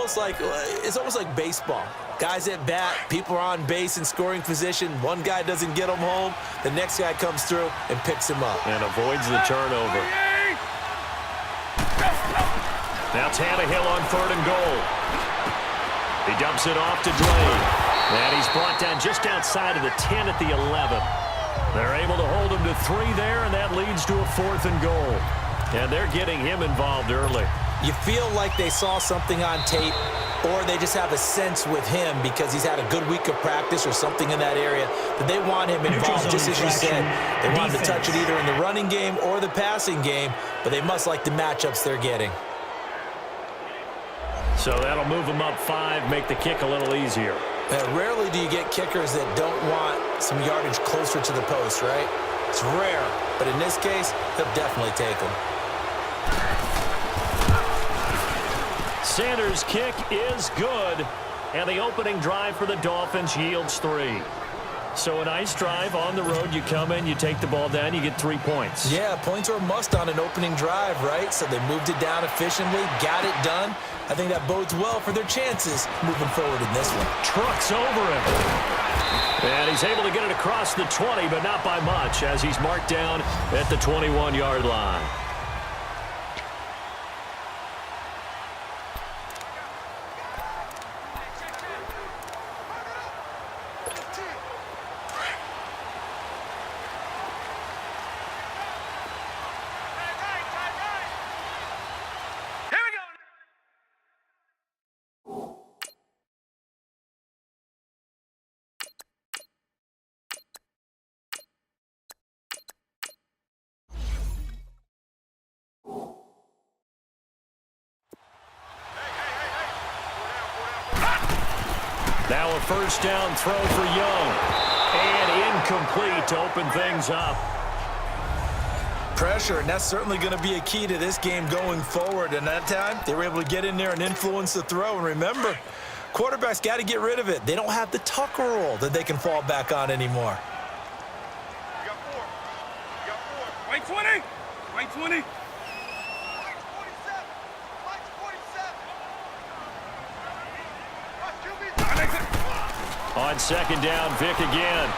almost like baseball. Guys at bat, people are on base in scoring position. One guy doesn't get them home. The next guy comes through and picks him up. And avoids the turnover. Now Tannehill on 3rd and goal. He dumps it off to Drake. And he's brought down just outside of the 10 at the 11. They're able to hold him to 3 there, and that leads to a 4th and goal. And they're getting him involved early. You feel like they saw something on tape, or they just have a sense with him because he's had a good week of practice or something in that area that they want him involved, just as you said. They want him to touch it either in the running game or the passing game, but they must like the matchups they're getting. So that'll move them up 5, make the kick a little easier. Rarely do you get kickers that don't want some yardage closer to the post, right? It's rare, but in this case, they'll definitely take them. Sanders' kick is good, and the opening drive for the Dolphins yields 3. So a nice drive on the road. You come in, you take the ball down, you get 3 points. Yeah, points are a must on an opening drive, right? So they moved it down efficiently, got it done. I think that bodes well for their chances moving forward in this one. Trucks over him. And he's able to get it across the 20, but not by much, as he's marked down at the 21-yard line. Now a first down throw for Young. And incomplete to open things up. Pressure, and that's certainly going to be a key to this game going forward. And that time, they were able to get in there and influence the throw. And remember, quarterbacks got to get rid of it. They don't have the Tucker rule that they can fall back on anymore. You got 4. You got 4. White 20. White 20. On second down, Vick again.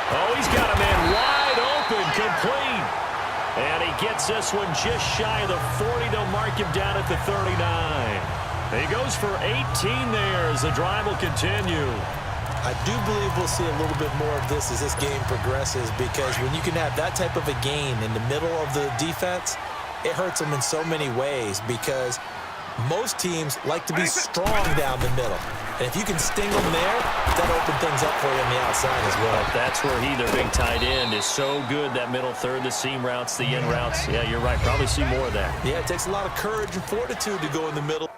Oh, he's got a man wide open, complete. And he gets this one just shy of the 40. They'll mark him down at the 39. He goes for 18 there as the drive will continue. I do believe we'll see a little bit more of this as this game progresses, because when you can have that type of a gain in the middle of the defense, it hurts them in so many ways, because most teams like to be strong down the middle. And if you can sting them there, that'll open things up for you on the outside as well. That's where their big tight end, is so good, that middle third, the seam routes, the in routes. Yeah, you're right. Probably see more of that. Yeah, it takes a lot of courage and fortitude to go in the middle.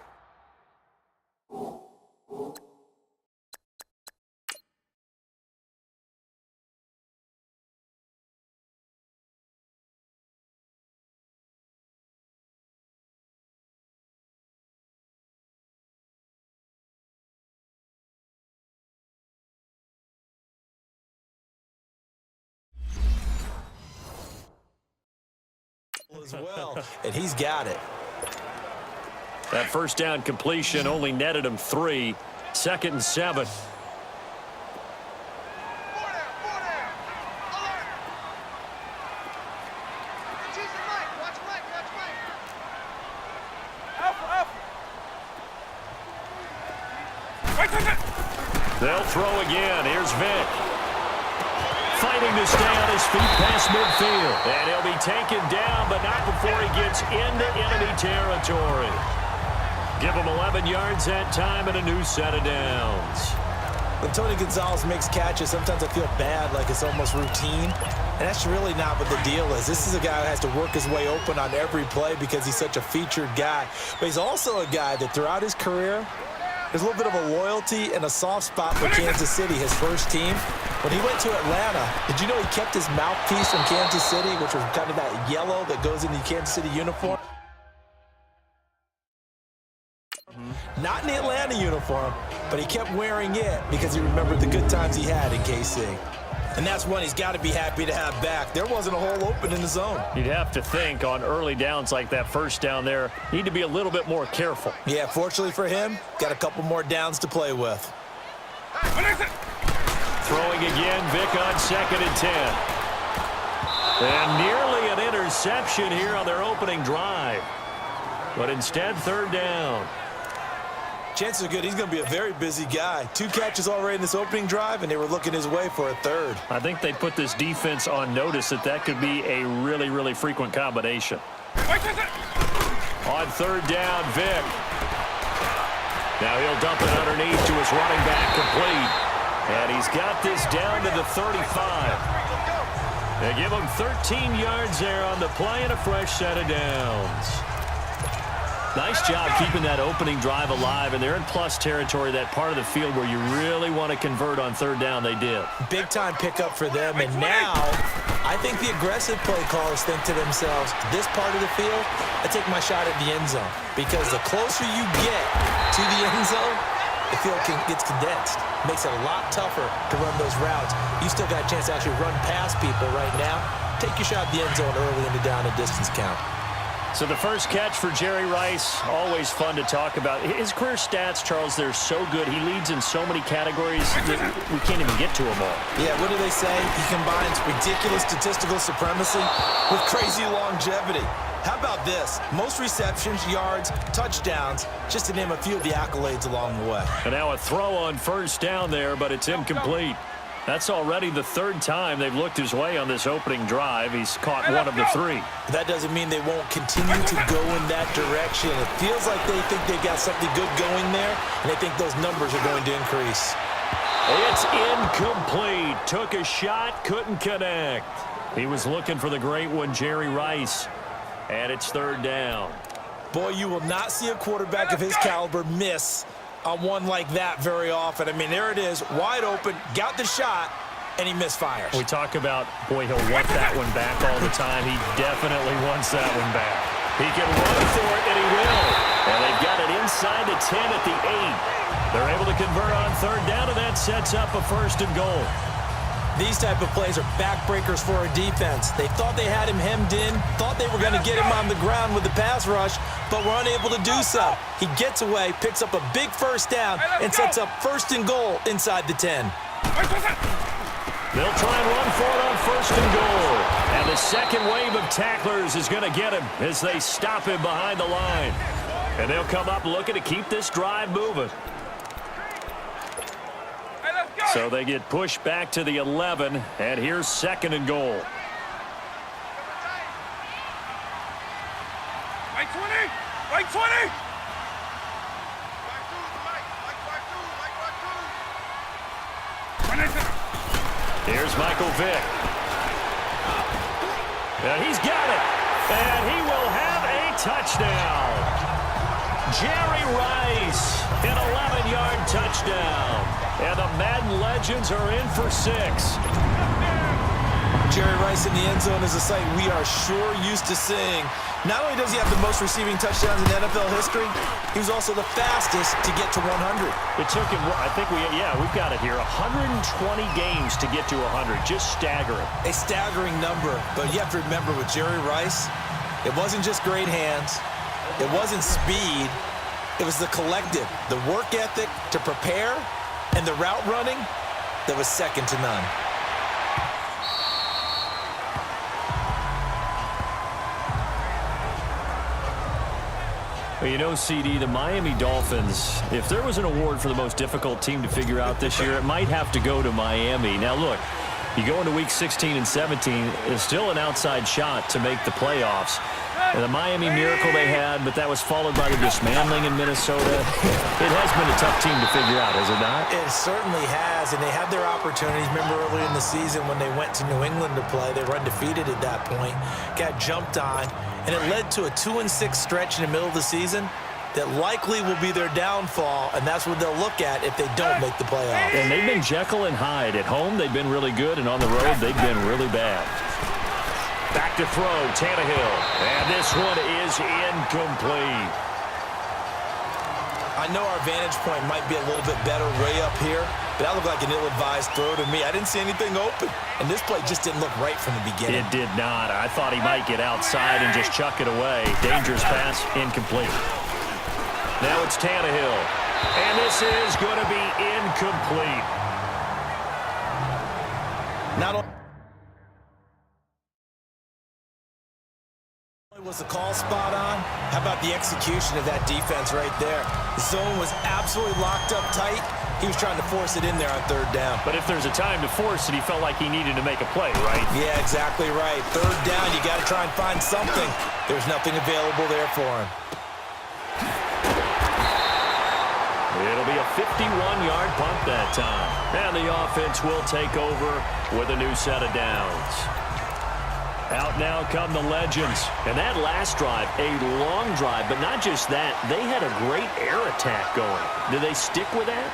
As well, and he's got it. That first down completion only netted him 3. 2nd and 7. They'll throw again. Here's Vick. Fighting to stay on his feet past midfield. And he'll be taken down, but not before he gets into enemy territory. Give him 11 yards that time and a new set of downs. When Tony Gonzalez makes catches, sometimes I feel bad, like it's almost routine. And that's really not what the deal is. This is a guy who has to work his way open on every play because he's such a featured guy. But he's also a guy that throughout his career, there's a little bit of a loyalty and a soft spot for Kansas City, his first team. When he went to Atlanta, did you know he kept his mouthpiece from Kansas City, which was kind of that yellow that goes in the Kansas City uniform? Not in the Atlanta uniform, but he kept wearing it because he remembered the good times he had in KC. And that's one he's got to be happy to have back. There wasn't a hole open in the zone. You'd have to think on early downs like that first down there, need to be a little bit more careful. Yeah, fortunately for him, got a couple more downs to play with. Throwing again, Vic on 2nd and 10. And nearly an interception here on their opening drive. But instead, 3rd down. Chances are good he's going to be a very busy guy. 2 catches already in this opening drive, and they were looking his way for a 3rd. I think they put this defense on notice that could be a really, really frequent combination. On 3rd down, Vic. Now he'll dump it underneath to his running back, complete. And he's got this down to the 35. They give him 13 yards there on the play and a fresh set of downs. Nice job keeping that opening drive alive, and they're in plus territory, that part of the field where you really want to convert on 3rd down. They did. Big-time pickup for them, and now I think the aggressive play callers think to themselves, this part of the field, I take my shot at the end zone, because the closer you get to the end zone, the field gets condensed. Makes it a lot tougher to run those routes. You still got a chance to actually run past people right now. Take your shot at the end zone early in the down and distance count. So the first catch for Jerry Rice, always fun to talk about. His career stats, Charles, they're so good. He leads in so many categories that we can't even get to them all. Yeah, what do they say? He combines ridiculous statistical supremacy with crazy longevity. How about this? Most receptions, yards, touchdowns, just to name a few of the accolades along the way. And now a throw on 1st down there, but it's incomplete. That's already the 3rd time they've looked his way on this opening drive. He's caught one of the 3. That doesn't mean they won't continue to go in that direction. It feels like they think they've got something good going there, and they think those numbers are going to increase. It's incomplete. Took a shot, couldn't connect. He was looking for the great one, Jerry Rice. And it's 3rd down. Boy, you will not see a quarterback of his caliber miss on one like that very often. I mean, there it is, wide open, got the shot, and he misfires. We talk about, boy, he'll want that one back all the time. He definitely wants that one back. He can run for it, and he will. And they've got it inside the 10 at the 8. They're able to convert on 3rd down, and that sets up a 1st and goal. These type of plays are backbreakers for a defense. They thought they had him hemmed in, thought they were going to get him on the ground with the pass rush, but were unable to do so. He gets away, picks up a big 1st down, and sets up 1st and goal inside the 10. They'll try and run for it on 1st and goal. And the second wave of tacklers is going to get him as they stop him behind the line. And they'll come up looking to keep this drive moving. So they get pushed back to the 11, and here's 2nd and goal. Right 20! Right 20! Here's Michael Vick. And he's got it. And he will have a touchdown. Jerry Rice, an 11-yard touchdown. And the Madden legends are in for 6. Jerry Rice in the end zone is a sight we are sure used to seeing. Not only does he have the most receiving touchdowns in NFL history, he was also the fastest to get to 100. It took him, I think we've got it here, 120 games to get to 100. Just staggering. A staggering number, but you have to remember with Jerry Rice, it wasn't just great hands, it wasn't speed, it was the collective, the work ethic to prepare, and the route running that was second to none. Well, you know, CD, the Miami Dolphins, if there was an award for the most difficult team to figure out this year, it might have to go to Miami. Now, look, you go into week 16 and 17, it's still an outside shot to make the playoffs. And the Miami miracle they had, but that was followed by the dismantling in Minnesota. It has been a tough team to figure out, has it not? It certainly has, and they had their opportunities. Remember earlier in the season when they went to New England to play, they were undefeated at that point, got jumped on, and it led to a 2-6 stretch in the middle of the season that likely will be their downfall, and that's what they'll look at if they don't make the playoffs. And they've been Jekyll and Hyde. At home, they've been really good, and on the road, they've been really bad. Back to throw, Tannehill. And this one is incomplete. I know our vantage point might be a little bit better way up here, but that looked like an ill-advised throw to me. I didn't see anything open, and this play just didn't look right from the beginning. It did not. I thought he might get outside and just chuck it away. Dangerous pass, incomplete. Now it's Tannehill, and this is going to be incomplete. Not only was the call spot on, how about the execution of that defense right there? The zone was absolutely locked up tight. He was trying to force it in there on third down. But if there's a time to force it, he felt like he needed to make a play, right? Yeah, exactly right. Third down, you got to try and find something. There's nothing available there for him. It'll be a 51-yard punt that time. And the offense will take over with a new set of downs. Out now come the legends. And that last drive, a long drive, but not just that. They had a great air attack going. Do they stick with that?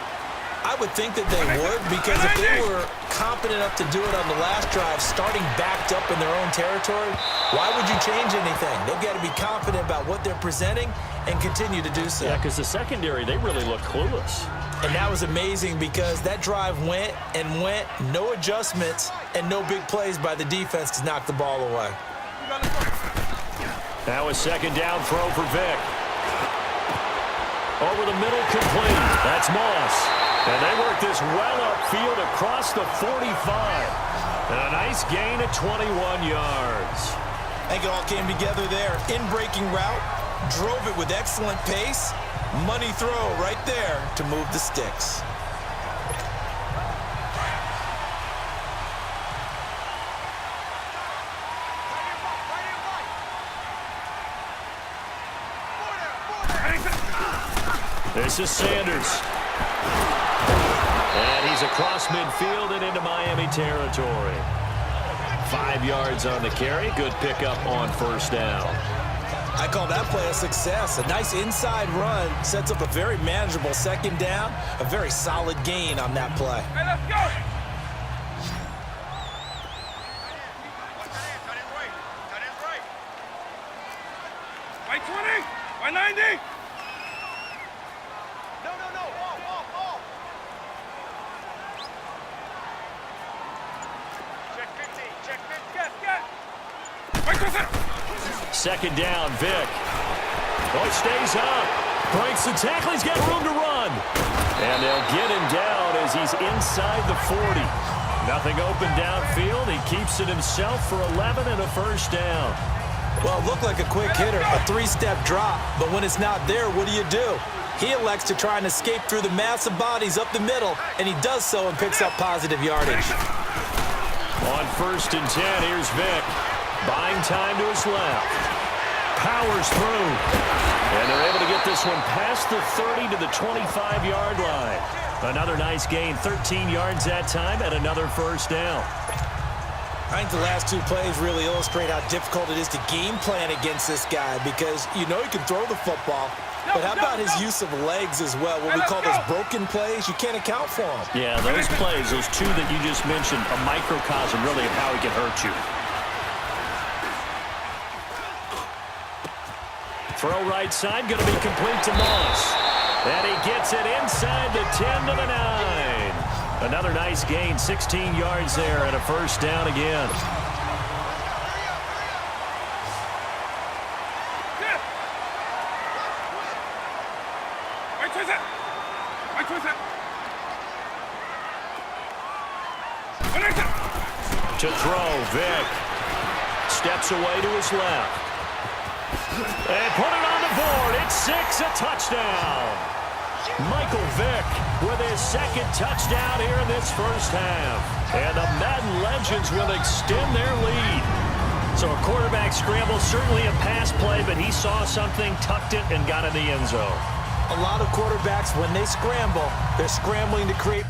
I would think that they would, because if they were competent enough to do it on the last drive, starting backed up in their own territory, why would you change anything? They've got to be confident about what they're presenting and continue to do so. Yeah, because the secondary, they really look clueless. And that was amazing because that drive went and went, no adjustments, and no big plays by the defense to knock the ball away. Now a second down throw for Vick. Over the middle, complete. That's Moss. And they work this well upfield across the 45. And a nice gain of 21 yards. I think it all came together there. In-breaking route, drove it with excellent pace. Money throw right there to move the sticks. This is Sanders. And he's across midfield and into Miami territory. 5 yards on the carry. Good pickup on first down. I call that play a success. A nice inside run sets up a very manageable second down. A very solid gain on that play. Hey, let's go! Right 20! 190! Second down, Vick. Oh, he stays up. Breaks the tackle. He's got room to run. And they'll get him down as he's inside the 40. Nothing open downfield. He keeps it himself for 11 and a first down. Well, it looked like a quick hitter, a three-step drop. But when it's not there, what do? He elects to try and escape through the massive bodies up the middle, and he does so and picks up positive yardage. On first and 10, here's Vick. Buying time to his left. Powers through. And they're able to get this one past the 30 to the 25-yard line. Another nice gain, 13 yards that time, and another first down. I think the last two plays really illustrate how difficult it is to game plan against this guy, because you know he can throw the football, but how about his use of legs as well? What we call those broken plays, you can't account for them. Yeah, those plays, those two that you just mentioned, a microcosm really of how he can hurt you. Throw right side, going to be complete to Moss. And he gets it inside the 10 to the 9. Another nice gain, 16 yards there, and a first down again. To throw, Vick. Steps away to his left. And put it on the board. It's 6, a touchdown. Michael Vick with his second touchdown here in this first half. And the Madden Legends will extend their lead. So a quarterback scramble, certainly a pass play, but he saw something, tucked it, and got in the end zone. A lot of quarterbacks, when they scramble, they're scrambling to create